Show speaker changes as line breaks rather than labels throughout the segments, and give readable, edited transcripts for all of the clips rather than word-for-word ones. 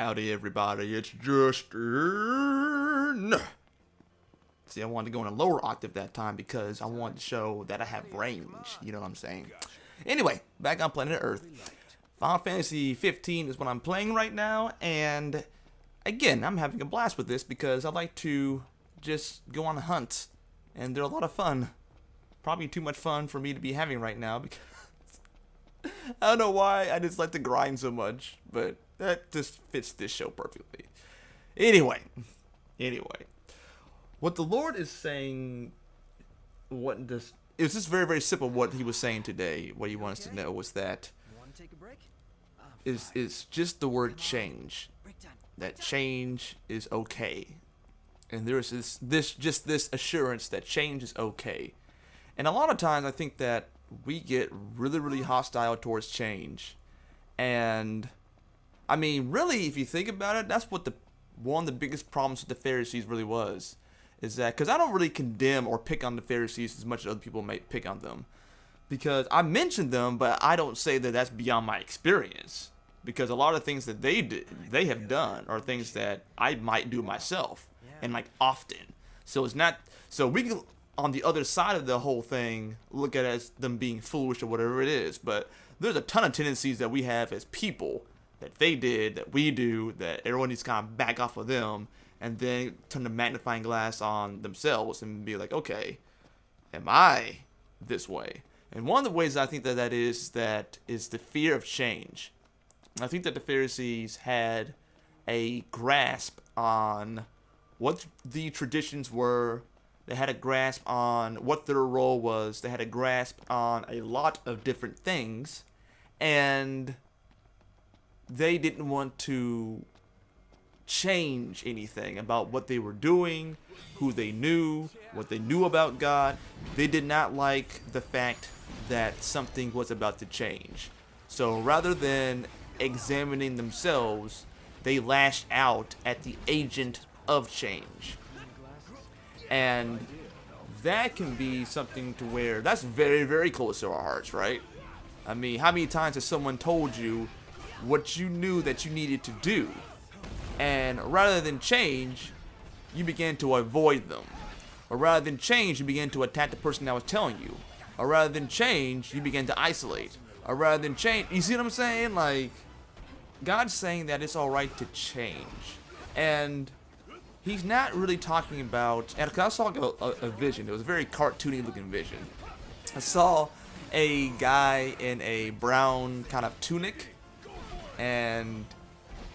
Howdy everybody, it's Justin. See, I wanted to go in a lower octave that time because I wanted to show that I have range, you know what I'm saying? Anyway, back on planet Earth. Final Fantasy 15 is what I'm playing right now, and again, I'm having a blast with this because I like to just go on hunts, and they're a lot of fun. Probably too much fun for me to be having right now because I don't know why I just like to grind so much, but that just fits this show perfectly. Anyway, what the Lord is saying, it was just very, very simple what he was saying today. What he wants us to know was that is just the word change. That change is okay. And there is this assurance that change is okay. And a lot of times I think that we get really, really hostile towards change. And I mean, really, if you think about it, that's what one of the biggest problems with the Pharisees really was. Is that, because I don't really condemn or pick on the Pharisees as much as other people may pick on them. Because I mentioned them, but I don't say that that's beyond my experience. Because a lot of things that they have done are things that I might do myself. And like often. So it's not, so we can, on the other side of the whole thing, look at it as them being foolish or whatever it is. But there's a ton of tendencies that we have as people that they did, that we do, that everyone needs to kind of back off of them and then turn the magnifying glass on themselves and be like, okay, am I this way? And one of the ways I think that is the fear of change. I think that the Pharisees had a grasp on what the traditions were. They had a grasp on what their role was. They had a grasp on a lot of different things. And they didn't want to change anything about what they were doing, who they knew, what they knew about God. They did not like the fact that something was about to change. So rather than examining themselves, they lashed out at the agent of change. And that can be something to where that's very, very close to our hearts, right? I mean, how many times has someone told you what you knew that you needed to do, and rather than change, you began to avoid them? Or rather than change, you began to attack the person that was telling you? Or rather than change, you began to isolate? Or rather than change, you see what I'm saying? Like, God's saying that it's alright to change. And he's not really talking about, and I saw a vision. It was a very cartoony looking vision. I saw a guy in a brown kind of tunic, and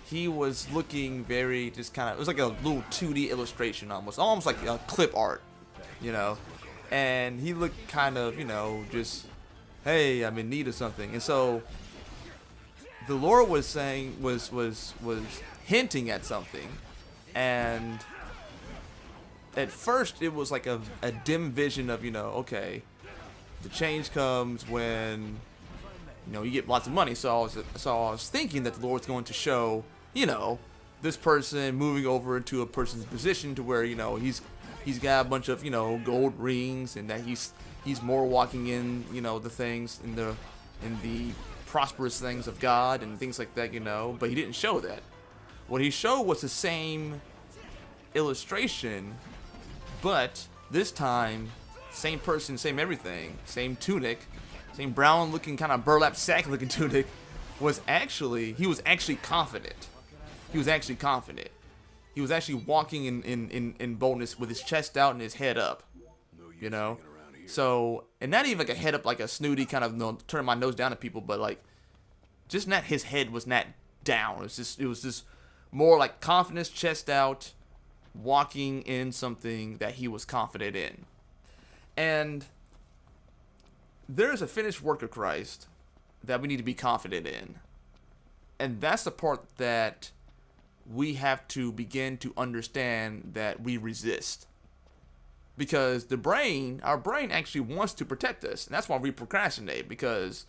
he was looking very just kind of, it was like a little 2D illustration almost like a clip art, you know. And he looked kind of, you know, just, hey, I'm in need of something. And so the Lord was saying, was hinting at something. And at first it was like a dim vision of, you know, okay, the change comes when, you know, you get lots of money. So I was thinking that the Lord's going to show, you know, this person moving over into a person's position to where, you know, he's got a bunch of, you know, gold rings, and that he's more walking in, you know, the things in the prosperous things of God and things like that, you know. But he didn't show that. What he showed was the same illustration, but this time, same person, same everything, same tunic, same brown looking kind of burlap sack looking tunic, he was actually confident. He was actually confident. He was actually walking in boldness with his chest out and his head up, you know. So, and not even like a head up like a snooty kind of, you know, turn my nose down at people, but like, just not, his head was not down. It was just more like confidence, chest out, walking in something that he was confident in. And there is a finished work of Christ that we need to be confident in. And that's the part that we have to begin to understand that we resist. Because our brain actually wants to protect us. And that's why we procrastinate. Because,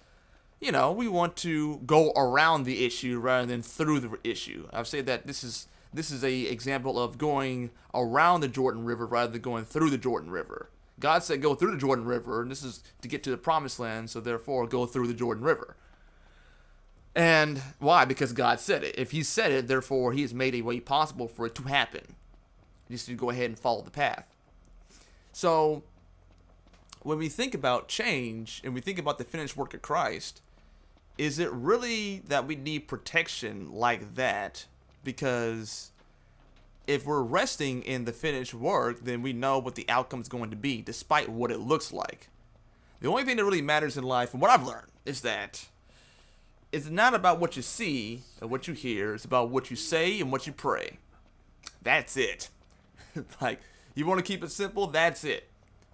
you know, we want to go around the issue rather than through the issue. I've said that this is a example of going around the Jordan River rather than going through the Jordan River. God said go through the Jordan River, and this is to get to the promised land, so therefore go through the Jordan River. And why? Because God said it. If He said it, therefore He has made a way possible for it to happen. You just need to go ahead and follow the path. So, when we think about change and we think about the finished work of Christ, is it really that we need protection like that? Because if we're resting in the finished work, then we know what the outcome is going to be, despite what it looks like. The only thing that really matters in life, and what I've learned, is that it's not about what you see or what you hear. It's about what you say and what you pray. That's it. Like, you want to keep it simple? That's it.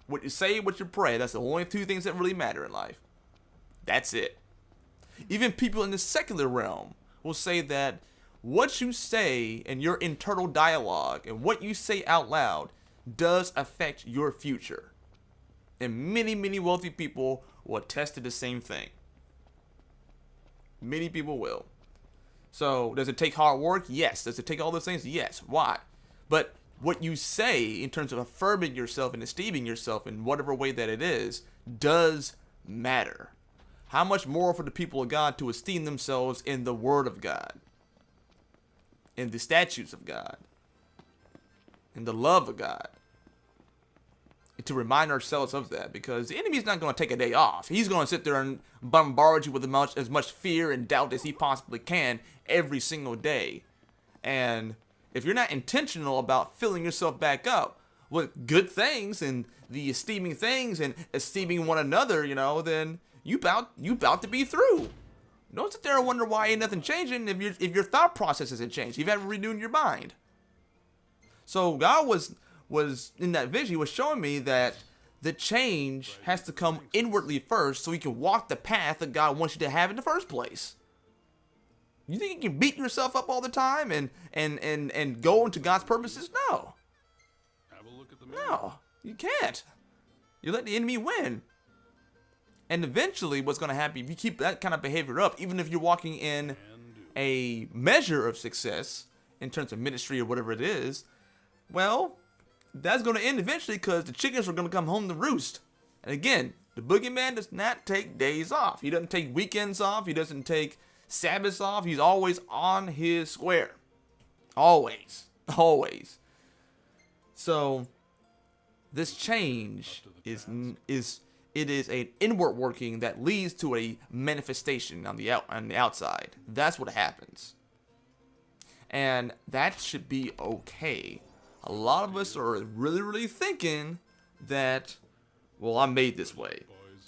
What you say, what you pray. That's the only two things that really matter in life. That's it. Even people in the secular realm will say that what you say in your internal dialogue and what you say out loud does affect your future. And many, many wealthy people will attest to the same thing. Many people will. So, does it take hard work? Yes. Does it take all those things? Yes. Why? But what you say in terms of affirming yourself and esteeming yourself in whatever way that it is does matter. How much more for the people of God to esteem themselves in the Word of God, in the statutes of God, in the love of God, and to remind ourselves of that, because the enemy's not going to take a day off. He's going to sit there and bombard you with as much fear and doubt as he possibly can every single day. And if you're not intentional about filling yourself back up with good things and the esteeming things and esteeming one another, then you bout to be through. Don't sit there and wonder why ain't nothing changing if your thought process hasn't changed. You haven't renewed your mind. So God was in that vision, He was showing me that the change has to come inwardly first so you can walk the path that God wants you to have in the first place. You think you can beat yourself up all the time and go into God's purposes? No. No, you can't. You let the enemy win. And eventually what's going to happen if you keep that kind of behavior up, even if you're walking in a measure of success in terms of ministry or whatever it is, well, that's going to end eventually because the chickens are going to come home to roost. And again, the boogeyman does not take days off. He doesn't take weekends off. He doesn't take Sabbaths off. He's always on his square. Always. Always. So this change is an inward working that leads to a manifestation on the outside. That's what happens. And that should be okay. A lot of us are really, really thinking that, well, I'm made this way.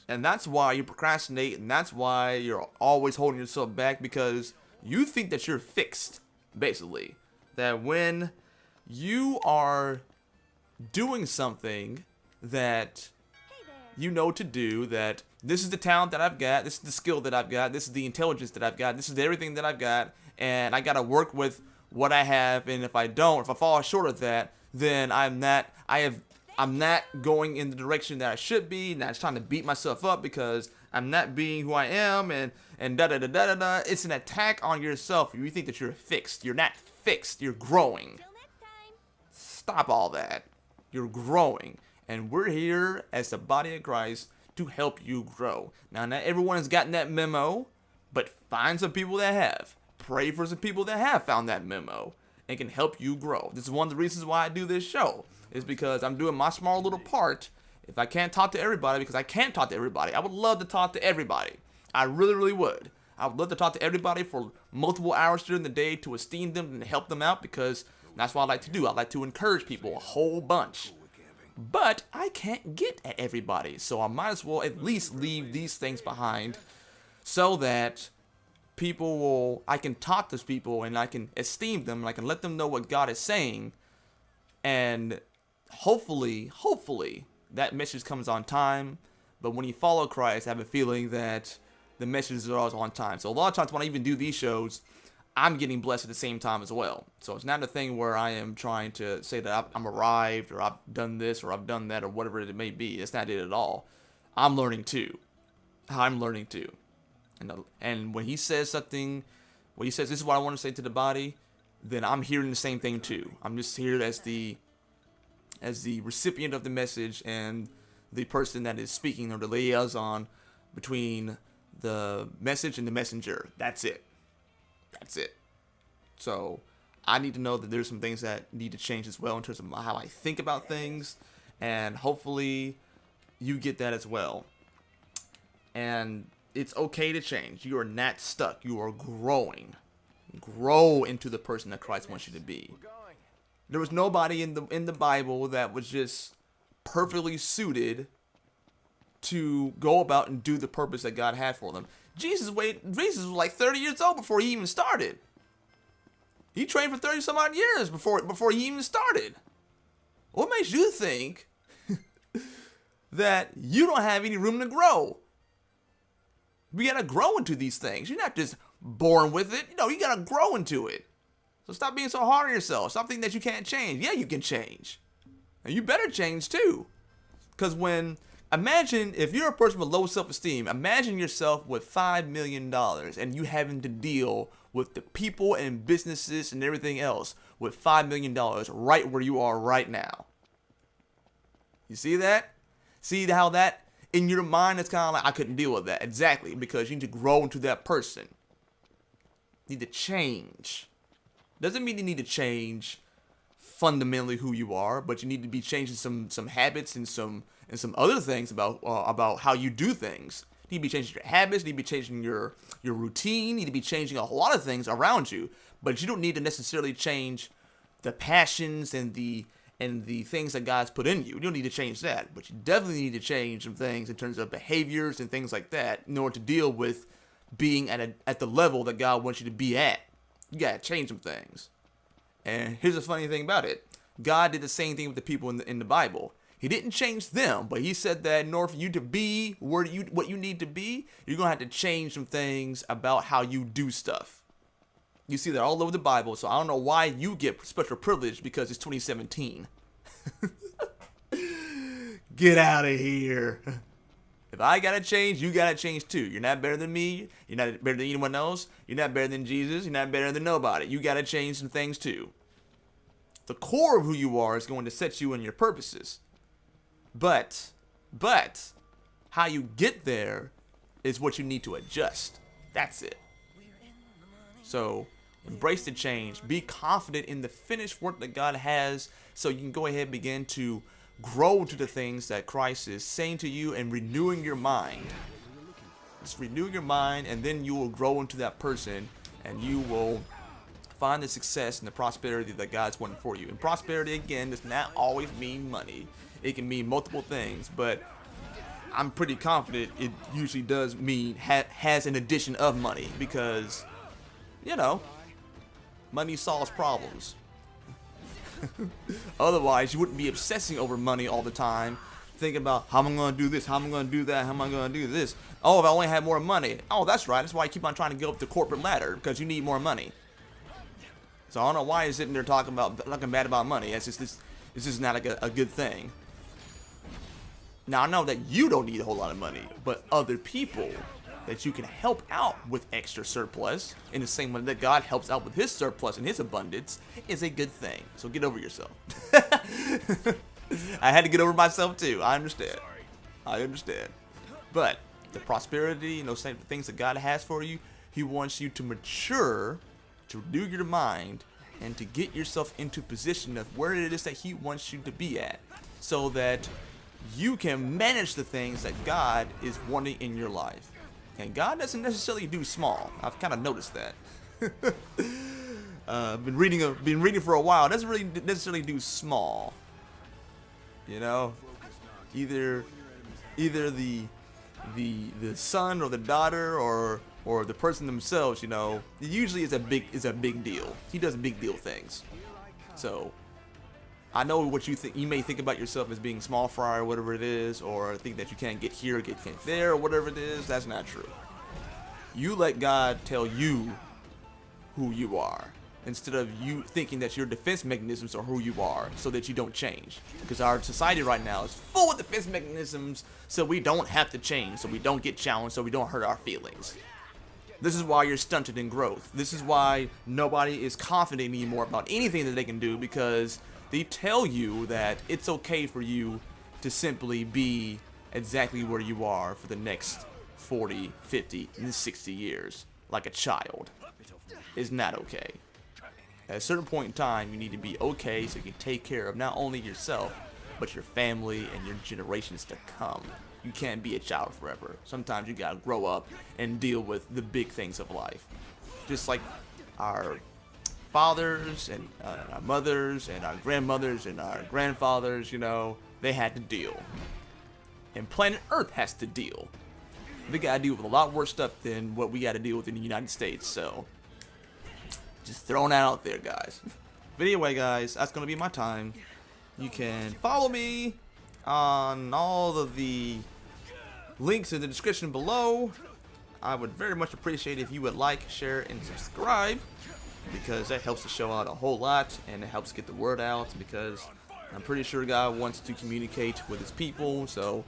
And that's why you procrastinate, and that's why you're always holding yourself back, because you think that you're fixed, basically. That when you are doing something that you know to do, that this is the talent that I've got, this is the skill that I've got, this is the intelligence that I've got, this is everything that I've got, and I gotta work with what I have, and if I fall short of that, then I'm not going in the direction that I should be, and I'm trying to beat myself up because I'm not being who I am, and da da da da da da. It's an attack on yourself. You think that you're fixed. You're not fixed. You're growing. Stop all that. You're growing. And we're here as the body of Christ to help you grow. Now, not everyone has gotten that memo, but find some people that have. Pray for some people that have found that memo and can help you grow. This is one of the reasons why I do this show, is because I'm doing my small little part. If I can't talk to everybody, because I can't talk to everybody, I would love to talk to everybody. I really, really would. I would love to talk to everybody for multiple hours during the day to esteem them and help them out, because that's what I like to do. I like to encourage people a whole bunch. But I can't get at everybody, so I might as well at least leave these things behind so that I can talk to people and I can esteem them and I can let them know what God is saying, and hopefully that message comes on time. But when you follow Christ, I have a feeling that the messages are always on time. So a lot of times when I even do these shows, I'm getting blessed at the same time as well. So it's not a thing where I am trying to say that I'm arrived, or I've done this, or I've done that, or whatever it may be. It's not it at all. I'm learning too. And when he says something, when he says this is what I want to say to the body, then I'm hearing the same thing too. I'm just here as the recipient of the message and the person that is speaking, or the liaison between the message and the messenger. That's it. That's it. So I need to know that there's some things that need to change as well in terms of how I think about things, and hopefully you get that as well. And it's okay to change. You are not stuck. You are growing. Grow into the person that Christ wants you to be. There was nobody in the Bible that was just perfectly suited to go about and do the purpose that God had for them. Jesus was like 30 years old before he even started. He trained for 30 some odd years before he even started. What makes you think that you don't have any room to grow? We gotta grow into these things. You're not just born with it. You gotta grow into it. So stop being so hard on yourself. Stop thinking that you can't change. Yeah, you can change. And you better change too. Because imagine if you're a person with low self-esteem, imagine yourself with $5 million and you having to deal with the people and businesses and everything else with $5 million right where you are right now. You see that? See how that in your mind is kind of like, I couldn't deal with that. Exactly, because you need to grow into that person. You need to change. Doesn't mean you need to change fundamentally who you are, but you need to be changing some habits and some other things about how you do things. You need to be changing your habits. You need to be changing your routine. You need to be changing a lot of things around you. But you don't need to necessarily change the passions and the things that God's put in you. You don't need to change that. But you definitely need to change some things in terms of behaviors and things like that in order to deal with being at the level that God wants you to be at. You gotta change some things. And here's the funny thing about it. God did the same thing with the people in the Bible. He didn't change them, but he said that in order for you to be what you need to be, you're going to have to change some things about how you do stuff. You see that all over the Bible, so I don't know why you get special privilege because it's 2017. Get out of here. If I got to change, you got to change too. You're not better than me. You're not better than anyone else. You're not better than Jesus. You're not better than nobody. You got to change some things too. The core of who you are is going to set you in your purposes. But how you get there is what you need to adjust. That's it. So embrace the change. Be confident in the finished work that God has so you can go ahead and begin to grow to the things that Christ is saying to you and renewing your mind. Just renew your mind, and then you will grow into that person and you will find the success and the prosperity that God's wanting for you. And prosperity, again, does not always mean money. It can mean multiple things, but I'm pretty confident it usually does mean has an addition of money because, money solves problems. Otherwise, you wouldn't be obsessing over money all the time, thinking about how am I going to do this, how am I going to do that, how am I going to do this. Oh, if I only had more money. Oh, that's right. That's why I keep on trying to go up the corporate ladder, because you need more money. So I don't know why you're sitting there talking bad about money. It's just not a good thing. Now, I know that you don't need a whole lot of money, but other people that you can help out with extra surplus in the same way that God helps out with his surplus and his abundance is a good thing. So get over yourself. I had to get over myself too. I understand. But the prosperity and those same things that God has for you, he wants you to mature, to renew your mind, and to get yourself into position of where it is that he wants you to be at, so that you can manage the things that God is wanting in your life. And God doesn't necessarily do small. I've kind of noticed that. Been reading for a while. Doesn't really necessarily do small. Either the son or the daughter or the person themselves. It usually is a big deal. He does big deal things. So I know what you think. You may think about yourself as being small fry or whatever it is, or think that you can't get here, can't there, or whatever it is. That's not true. You let God tell you who you are, instead of you thinking that your defense mechanisms are who you are, so that you don't change. Because our society right now is full of defense mechanisms, so we don't have to change, so we don't get challenged, so we don't hurt our feelings. This is why you're stunted in growth. This is why nobody is confident anymore about anything that they can do, because they tell you that it's okay for you to simply be exactly where you are for the next 40, 50, and 60 years like a child is not okay. At a certain point in time, you need to be okay so you can take care of not only yourself, but your family and your generations to come. You can't be a child forever. Sometimes you gotta grow up and deal with the big things of life. Just like our fathers and our mothers and our grandmothers and our grandfathers, you know, they had to deal. And planet Earth has to deal. They gotta deal with a lot worse stuff than what we gotta deal with in the United States, so just throwing that out there, guys. But anyway, guys, that's gonna be my time. You can follow me on all of the links in the description below. I would very much appreciate if you would like, share, and subscribe, because that helps the show out a whole lot, and it helps get the word out, because I'm pretty sure God wants to communicate with his people, so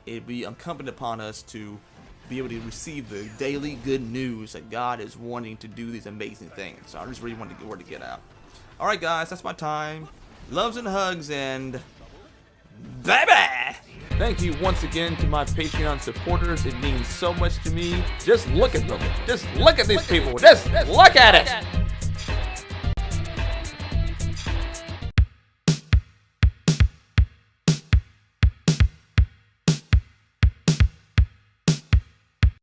it'd be incumbent upon us to be able to receive the daily good news that God is wanting to do these amazing things. So I just really wanted to get word to get out. Alright guys, that's my time. Loves and hugs, and bye-bye! Thank you once again to my Patreon supporters. It means so much to me. Just look at them. Just look at these people. Just look at it.